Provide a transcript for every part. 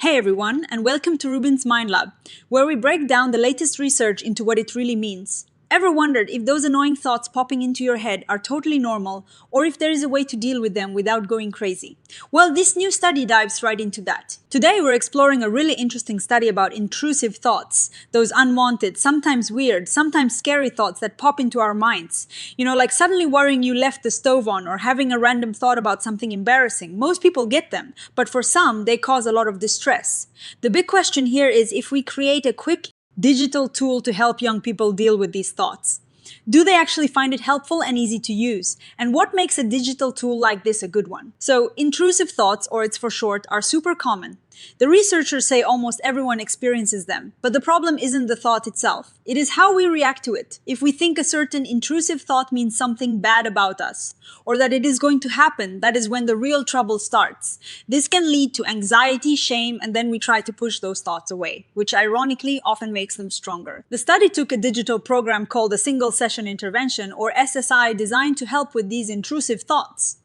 Hey everyone, and welcome to RUBIN'S Mind Lab, where we break down the latest research into what it really means. Ever wondered if those annoying thoughts popping into your head are totally normal, or if there is a way to deal with them without going crazy? Well, this new study dives right into that. Today we're exploring a really interesting study about intrusive thoughts, those unwanted, sometimes weird, sometimes scary thoughts that pop into our minds. Like suddenly worrying you left the stove on or having a random thought about something embarrassing. Most people get them, but for some, they cause a lot of distress. The big question here is if we create a quick digital tool to help young people deal with these thoughts. Do they actually find it helpful and easy to use? And what makes a digital tool like this a good one? So, intrusive thoughts, or it's for short, are super common. The researchers say almost everyone experiences them, but the problem isn't the thought itself. It is how we react to it. If we think a certain intrusive thought means something bad about us, or that it is going to happen, that is when the real trouble starts. This can lead to anxiety, shame, and then we try to push those thoughts away, which ironically often makes them stronger. The study took a digital program called a single session intervention, or SSI, designed to help with these intrusive thoughts.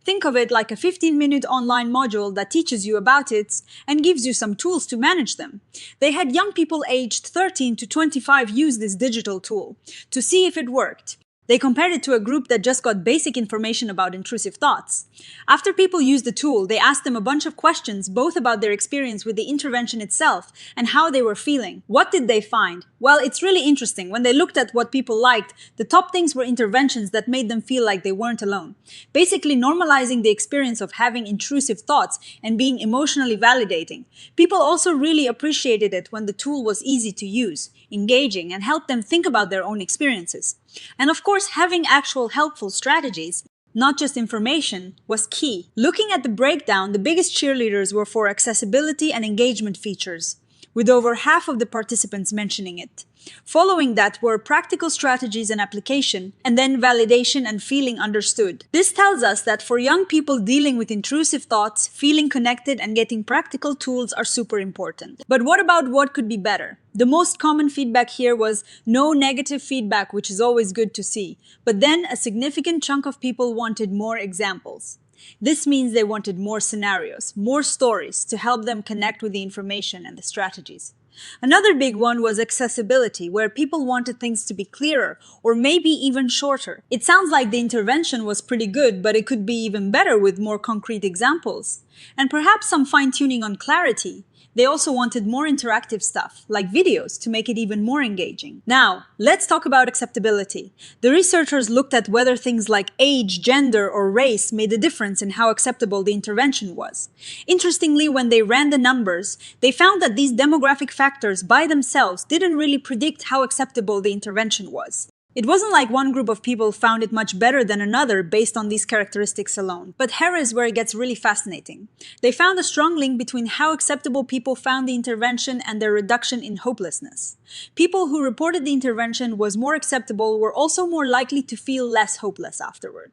Think of it like a 15-minute online module that teaches you about it and gives you some tools to manage them. They had young people aged 13 to 25 use this digital tool to see if it worked. They compared it to a group that just got basic information about intrusive thoughts. After people used the tool, they asked them a bunch of questions, both about their experience with the intervention itself and how they were feeling. What did they find? Well, it's really interesting. When they looked at what people liked, the top things were interventions that made them feel like they weren't alone. Basically normalizing the experience of having intrusive thoughts and being emotionally validating. People also really appreciated it when the tool was easy to use, engaging, and helped them think about their own experiences. And of course, having actual helpful strategies, not just information, was key. Looking at the breakdown, the biggest cheerleaders were for accessibility and engagement features, with over half of the participants mentioning it. Following that were practical strategies and application, and then validation and feeling understood. This tells us that for young people dealing with intrusive thoughts, feeling connected and getting practical tools are super important. But what about what could be better? The most common feedback here was no negative feedback, which is always good to see. But then a significant chunk of people wanted more examples. This means they wanted more scenarios, more stories to help them connect with the information and the strategies. Another big one was accessibility, where people wanted things to be clearer or maybe even shorter. It sounds like the intervention was pretty good, but it could be even better with more concrete examples. And perhaps some fine-tuning on clarity. They also wanted more interactive stuff, like videos, to make it even more engaging. Now, let's talk about acceptability. The researchers looked at whether things like age, gender, or race made a difference in how acceptable the intervention was. Interestingly, when they ran the numbers, they found that these demographic factors by themselves didn't really predict how acceptable the intervention was. It wasn't like one group of people found it much better than another based on these characteristics alone. But here is where it gets really fascinating. They found a strong link between how acceptable people found the intervention and their reduction in hopelessness. People who reported the intervention was more acceptable were also more likely to feel less hopeless afterward.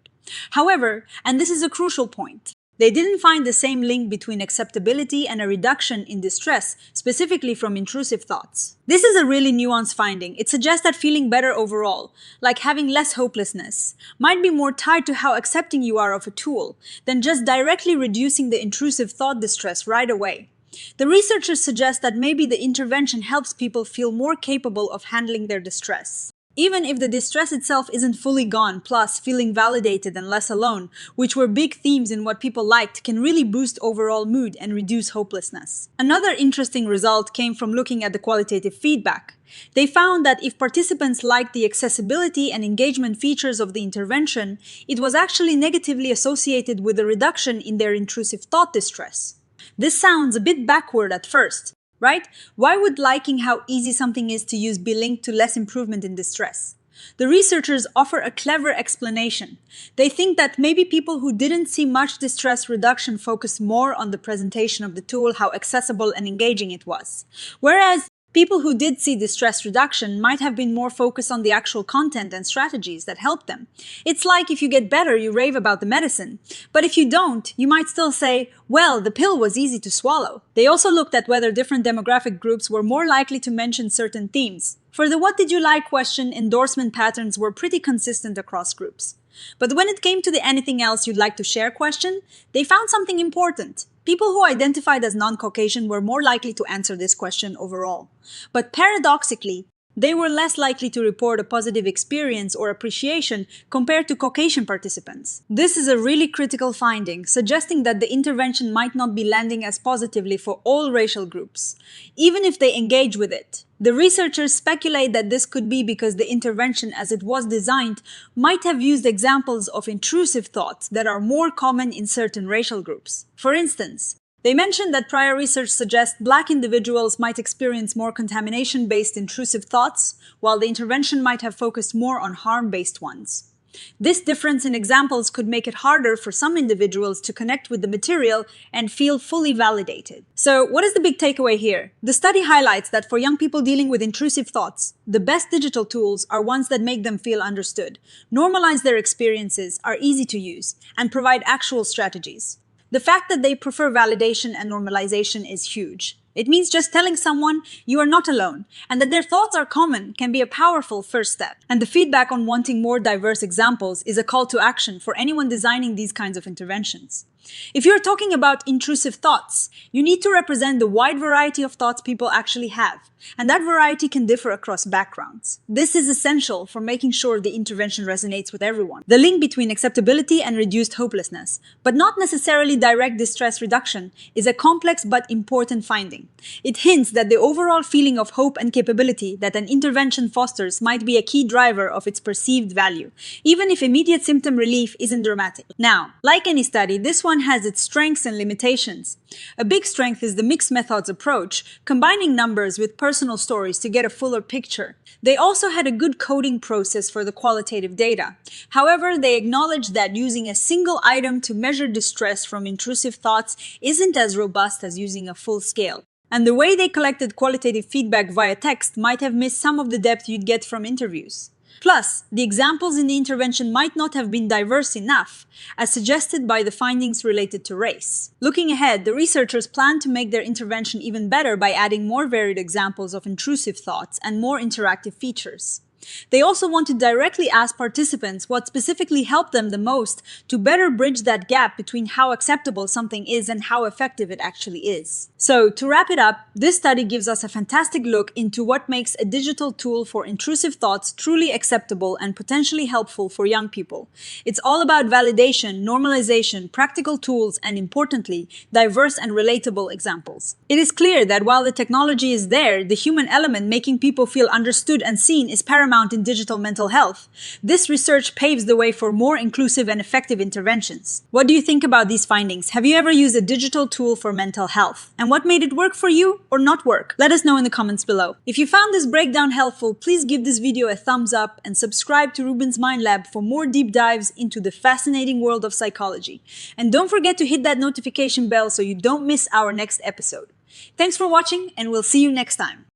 However, and this is a crucial point, they didn't find the same link between acceptability and a reduction in distress, specifically from intrusive thoughts. This is a really nuanced finding. It suggests that feeling better overall, like having less hopelessness, might be more tied to how accepting you are of a tool than just directly reducing the intrusive thought distress right away. The researchers suggest that maybe the intervention helps people feel more capable of handling their distress. Even if the distress itself isn't fully gone, plus feeling validated and less alone, which were big themes in what people liked, can really boost overall mood and reduce hopelessness. Another interesting result came from looking at the qualitative feedback. They found that if participants liked the accessibility and engagement features of the intervention, it was actually negatively associated with a reduction in their intrusive thought distress. This sounds a bit backward at first, right? Why would liking how easy something is to use be linked to less improvement in distress? The researchers offer a clever explanation. They think that maybe people who didn't see much distress reduction focused more on the presentation of the tool, how accessible and engaging it was. Whereas people who did see distress reduction might have been more focused on the actual content and strategies that helped them. It's like if you get better, you rave about the medicine. But if you don't, you might still say, well, the pill was easy to swallow. They also looked at whether different demographic groups were more likely to mention certain themes. For the what did you like question, endorsement patterns were pretty consistent across groups. But when it came to the anything else you'd like to share question, they found something important. People who identified as non-Caucasian were more likely to answer this question overall. But paradoxically, they were less likely to report a positive experience or appreciation compared to Caucasian participants. This is a really critical finding, suggesting that the intervention might not be landing as positively for all racial groups, even if they engage with it. The researchers speculate that this could be because the intervention as it was designed might have used examples of intrusive thoughts that are more common in certain racial groups. For instance, they mentioned that prior research suggests Black individuals might experience more contamination-based intrusive thoughts, while the intervention might have focused more on harm-based ones. This difference in examples could make it harder for some individuals to connect with the material and feel fully validated. So, what is the big takeaway here? The study highlights that for young people dealing with intrusive thoughts, the best digital tools are ones that make them feel understood, normalize their experiences, are easy to use, and provide actual strategies. The fact that they prefer validation and normalization is huge. It means just telling someone you are not alone, and that their thoughts are common can be a powerful first step. And the feedback on wanting more diverse examples is a call to action for anyone designing these kinds of interventions. If you're talking about intrusive thoughts, you need to represent the wide variety of thoughts people actually have, and that variety can differ across backgrounds. This is essential for making sure the intervention resonates with everyone. The link between acceptability and reduced hopelessness, but not necessarily direct distress reduction, is a complex but important finding. It hints that the overall feeling of hope and capability that an intervention fosters might be a key driver of its perceived value, even if immediate symptom relief isn't dramatic. Now, like any study, this one has its strengths and limitations. A big strength is the mixed methods approach, combining numbers with personal stories to get a fuller picture. They also had a good coding process for the qualitative data. However, they acknowledged that using a single item to measure distress from intrusive thoughts isn't as robust as using a full scale. And the way they collected qualitative feedback via text might have missed some of the depth you'd get from interviews. Plus, the examples in the intervention might not have been diverse enough, as suggested by the findings related to race. Looking ahead, the researchers plan to make their intervention even better by adding more varied examples of intrusive thoughts and more interactive features. They also want to directly ask participants what specifically helped them the most to better bridge that gap between how acceptable something is and how effective it actually is. So, to wrap it up, this study gives us a fantastic look into what makes a digital tool for intrusive thoughts truly acceptable and potentially helpful for young people. It's all about validation, normalization, practical tools, and importantly, diverse and relatable examples. It is clear that while the technology is there, the human element making people feel understood and seen is paramount in digital mental health. This research paves the way for more inclusive and effective interventions. What do you think about these findings? Have you ever used a digital tool for mental health? And what made it work for you or not work? Let us know in the comments below. If you found this breakdown helpful, please give this video a thumbs up and subscribe to RUBIN'S Mind Lab for more deep dives into the fascinating world of psychology. And don't forget to hit that notification bell so you don't miss our next episode. Thanks for watching, and we'll see you next time.